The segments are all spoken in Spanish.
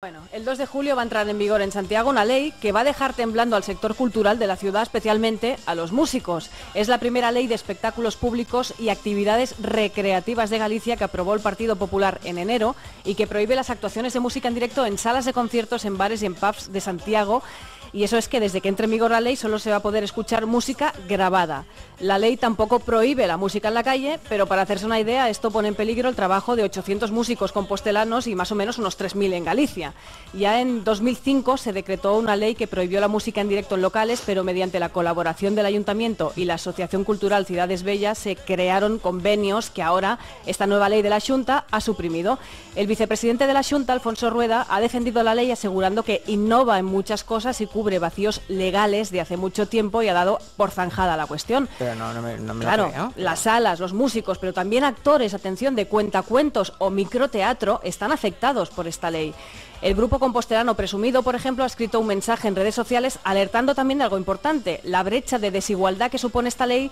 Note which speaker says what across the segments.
Speaker 1: Bueno, el 2 de julio va a entrar en vigor en Santiago una ley que va a dejar temblando al sector cultural de la ciudad, especialmente a los músicos. Es la primera ley de espectáculos públicos y actividades recreativas de Galicia que aprobó el Partido Popular en enero y que prohíbe las actuaciones de música en directo en salas de conciertos, en bares y en pubs de Santiago. Y eso es que desde que entre en vigor la ley solo se va a poder escuchar música grabada. La ley tampoco prohíbe la música en la calle, pero para hacerse una idea, esto pone en peligro el trabajo de 800 músicos compostelanos y más o menos unos 3.000 en Galicia. Ya en 2005 se decretó una ley que prohibió la música en directo en locales, pero mediante la colaboración del Ayuntamiento y la Asociación Cultural Ciudades Bellas se crearon convenios que ahora esta nueva ley de la Xunta ha suprimido. El vicepresidente de la Xunta, Alfonso Rueda, ha defendido la ley asegurando que innova en muchas cosas y cubre vacíos legales de hace mucho tiempo y ha dado por zanjada la cuestión.
Speaker 2: Pero no me
Speaker 1: Claro,
Speaker 2: lo creo.
Speaker 1: las salas, los músicos, pero también actores, atención, de cuentacuentos o microteatro están afectados por esta ley. El grupo compostelano Presumido, por ejemplo, ha escrito un mensaje en redes sociales alertando también de algo importante. La brecha de desigualdad que supone esta ley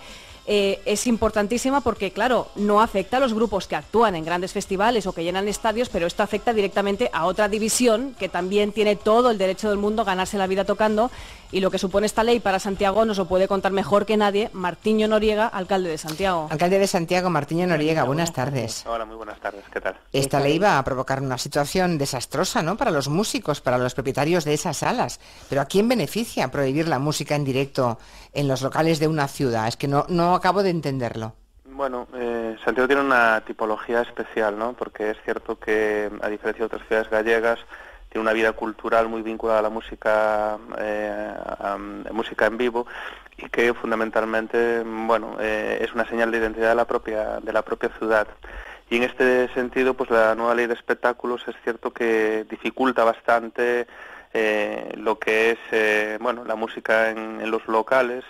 Speaker 1: es importantísima porque, claro, no afecta a los grupos que actúan en grandes festivales o que llenan estadios, pero esto afecta directamente a otra división que también tiene todo el derecho del mundo a ganarse la vida tocando, y lo que supone esta ley para Santiago nos lo puede contar mejor que nadie Martiño Noriega, alcalde de Santiago.
Speaker 2: Alcalde de Santiago, Martiño Noriega, buenas tardes.
Speaker 3: Hola, muy buenas tardes, ¿qué tal?
Speaker 2: Esta ley va a provocar una situación desastrosa, ¿no?, para los músicos, para los propietarios de esas salas. Pero ¿a quién beneficia prohibir la música en directo en los locales de una ciudad? Es que no acabo de entenderlo.
Speaker 3: Bueno, Santiago tiene una tipología especial, ¿no? Porque es cierto que, a diferencia de otras ciudades gallegas, tiene una vida cultural muy vinculada a la música, música en vivo, y que fundamentalmente, bueno, es una señal de identidad de la propia ciudad. Y en este sentido, pues la nueva ley de espectáculos es cierto que dificulta bastante lo que es, bueno, la música en los locales.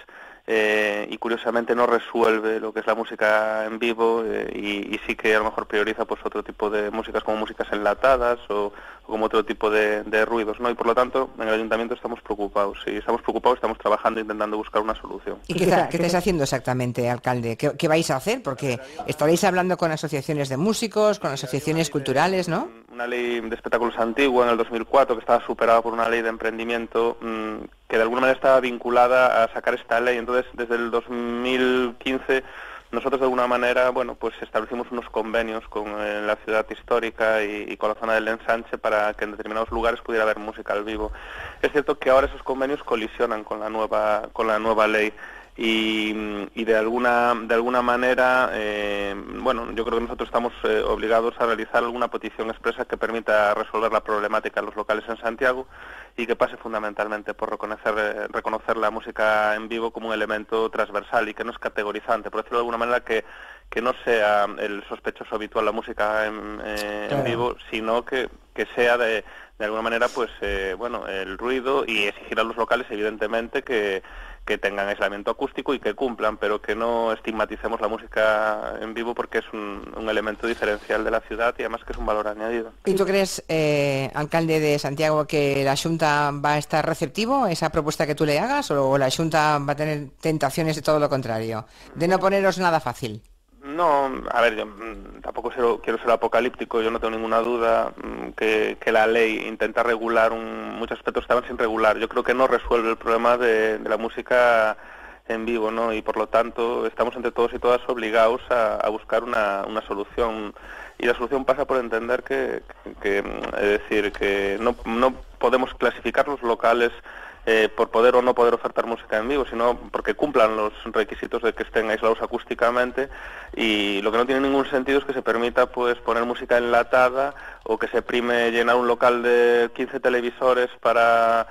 Speaker 3: Y curiosamente no resuelve lo que es la música en vivo, y sí que a lo mejor prioriza pues otro tipo de músicas, como músicas enlatadas o como otro tipo de ruidos, ¿no? Y por lo tanto en el ayuntamiento estamos preocupados, estamos trabajando intentando buscar una solución.
Speaker 2: ¿Y qué estáis haciendo exactamente, alcalde? ¿Qué vais a hacer? Porque estaréis hablando con asociaciones de músicos, con asociaciones culturales, ¿no?
Speaker 3: Una ley de espectáculos antigua en el 2004 que estaba superada por una ley de emprendimiento que de alguna manera estaba vinculada a sacar esta ley. Entonces, desde el 2015 nosotros de alguna manera, bueno, pues establecimos unos convenios con la ciudad histórica y con la zona del Ensanche para que en determinados lugares pudiera haber música al vivo. Es cierto que ahora esos convenios colisionan con la nueva ley. Y de alguna manera, bueno, yo creo que nosotros estamos obligados a realizar alguna petición expresa que permita resolver la problemática en los locales en Santiago y que pase fundamentalmente por reconocer la música en vivo como un elemento transversal y que no es categorizante, por decirlo de alguna manera, que no sea el sospechoso habitual la música en vivo, sino que sea de alguna manera, pues, bueno, el ruido, y exigir a los locales, evidentemente, que tengan aislamiento acústico y que cumplan, pero que no estigmaticemos la música en vivo porque es un elemento diferencial de la ciudad y además que es un valor añadido.
Speaker 2: ¿Y tú crees, alcalde de Santiago, que la Xunta va a estar receptivo a esa propuesta que tú le hagas, o la Xunta va a tener tentaciones de todo lo contrario, de no poneros nada fácil?
Speaker 3: No, a ver, yo tampoco quiero ser apocalíptico, yo no tengo ninguna duda que la ley intenta regular muchos aspectos que estaban sin regular. Yo creo que no resuelve el problema de la música en vivo, ¿no? Y por lo tanto estamos entre todos y todas obligados a buscar una solución. Y la solución pasa por entender que es decir, que no podemos clasificar los locales por poder o no poder ofertar música en vivo, sino porque cumplan los requisitos de que estén aislados acústicamente, y lo que no tiene ningún sentido es que se permita pues poner música enlatada o que se prime llenar un local de 15 televisores para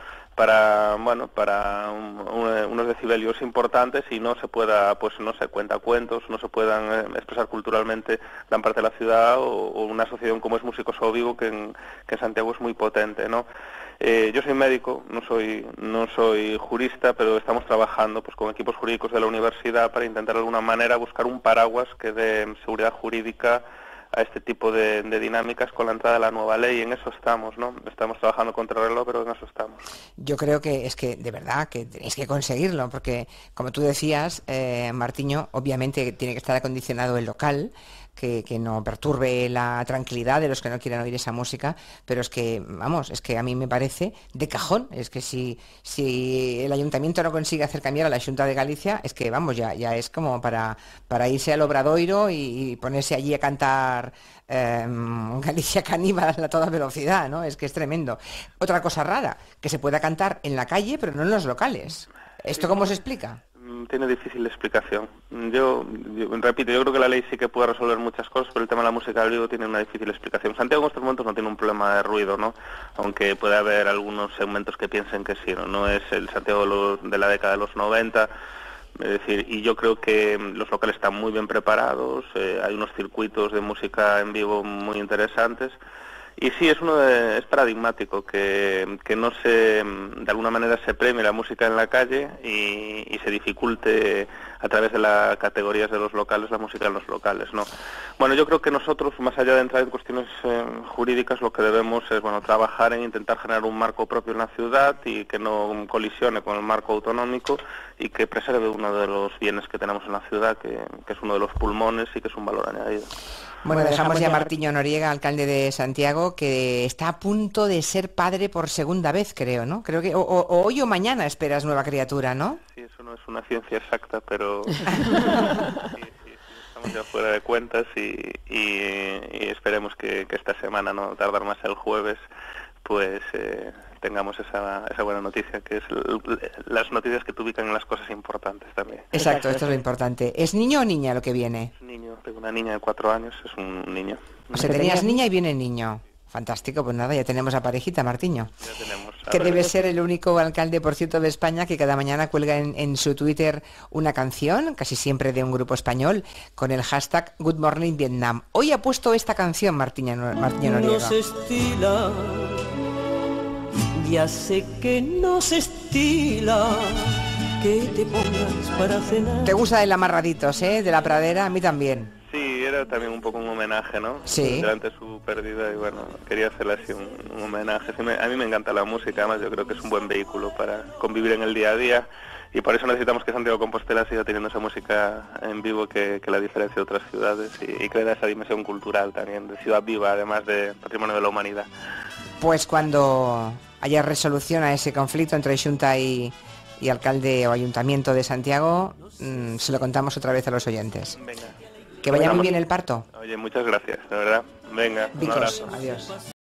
Speaker 3: unos decibelios importantes y no se pueda, pues no se cuenta cuentos, no se puedan expresar culturalmente gran parte de la ciudad o una asociación como es Músicos o Vivo que en Santiago es muy potente, ¿no? Yo soy médico, no soy jurista, pero estamos trabajando pues con equipos jurídicos de la universidad para intentar de alguna manera buscar un paraguas que dé seguridad jurídica a este tipo de dinámicas con la entrada de la nueva ley, y en eso estamos, ¿no? Estamos trabajando contra el reloj, pero en eso estamos.
Speaker 2: Yo creo que es que, de verdad, que tenéis que conseguirlo, porque, como tú decías, Martiño, obviamente tiene que estar acondicionado el local, que no perturbe la tranquilidad de los que no quieran oír esa música, pero es que, vamos, es que a mí me parece de cajón, es que si el ayuntamiento no consigue hacer cambiar a la Xunta de Galicia, es que, vamos, ya es como para irse al Obradoiro y ponerse allí a cantar Galicia Caníbal a toda velocidad, ¿no? Es que es tremendo. Otra cosa rara, que se pueda cantar en la calle, pero no en los locales. ¿Esto cómo se explica?
Speaker 3: Tiene difícil explicación. Yo repito, yo creo que la ley sí que puede resolver muchas cosas, pero el tema de la música del vivo tiene una difícil explicación. Santiago en estos momentos no tiene un problema de ruido, ¿no? Aunque puede haber algunos segmentos que piensen que sí, ¿no? No es el Santiago de la década de los 90, es decir, y yo creo que los locales están muy bien preparados, hay unos circuitos de música en vivo muy interesantes. Y sí, es paradigmático que no de alguna manera se premie la música en la calle y se dificulte a través de las categorías de los locales la música en los locales, ¿no? Bueno, yo creo que nosotros, más allá de entrar en cuestiones jurídicas, lo que debemos es, bueno, trabajar en intentar generar un marco propio en la ciudad y que no colisione con el marco autonómico y que preserve uno de los bienes que tenemos en la ciudad, que es uno de los pulmones y que es un valor añadido.
Speaker 2: Bueno, dejamos ya a Martiño Noriega, alcalde de Santiago, que está a punto de ser padre por segunda vez, creo, ¿no? Creo que hoy o mañana esperas nueva criatura, ¿no?
Speaker 3: Sí, eso no es una ciencia exacta, pero sí, estamos ya fuera de cuentas y esperemos que esta semana, no tardar más el jueves, pues tengamos esa buena noticia, que es las noticias que te ubican en las cosas importantes también.
Speaker 2: Exacto, esto es lo importante. ¿Es niño o niña lo que viene?
Speaker 3: Es niño, tengo una niña de 4 años, es un niño.
Speaker 2: O sea, tenías niña y viene niño. Fantástico, pues nada, ya tenemos a parejita, Martiño.
Speaker 3: Ya tenemos.
Speaker 2: Que debe ser el único alcalde, por cierto, de España que cada mañana cuelga en su Twitter una canción, casi siempre de un grupo español, con el hashtag Good Morning Vietnam. Hoy ha puesto esta canción, Martiño Noriega.
Speaker 4: No se estila, ya sé que no se estila, que te pongas para cenar.
Speaker 2: ¿Te gusta el Amarraditos, de la Pradera? A mí también.
Speaker 3: Sí, era también un poco un homenaje, ¿no?
Speaker 2: Sí.
Speaker 3: Durante su pérdida y bueno, quería hacerle así un homenaje. Sí, a mí me encanta la música, además yo creo que es un buen vehículo para convivir en el día a día y por eso necesitamos que Santiago de Compostela siga teniendo esa música en vivo que la diferencia de otras ciudades y que le da esa dimensión cultural también, de ciudad viva, además de patrimonio de la humanidad.
Speaker 2: Pues cuando haya resolución a ese conflicto entre Xunta y alcalde o ayuntamiento de Santiago, se lo contamos otra vez a los oyentes.
Speaker 3: Venga.
Speaker 2: Que vaya muy bien el parto.
Speaker 3: Oye, muchas gracias, de verdad. Venga, un abrazo.
Speaker 2: Adiós.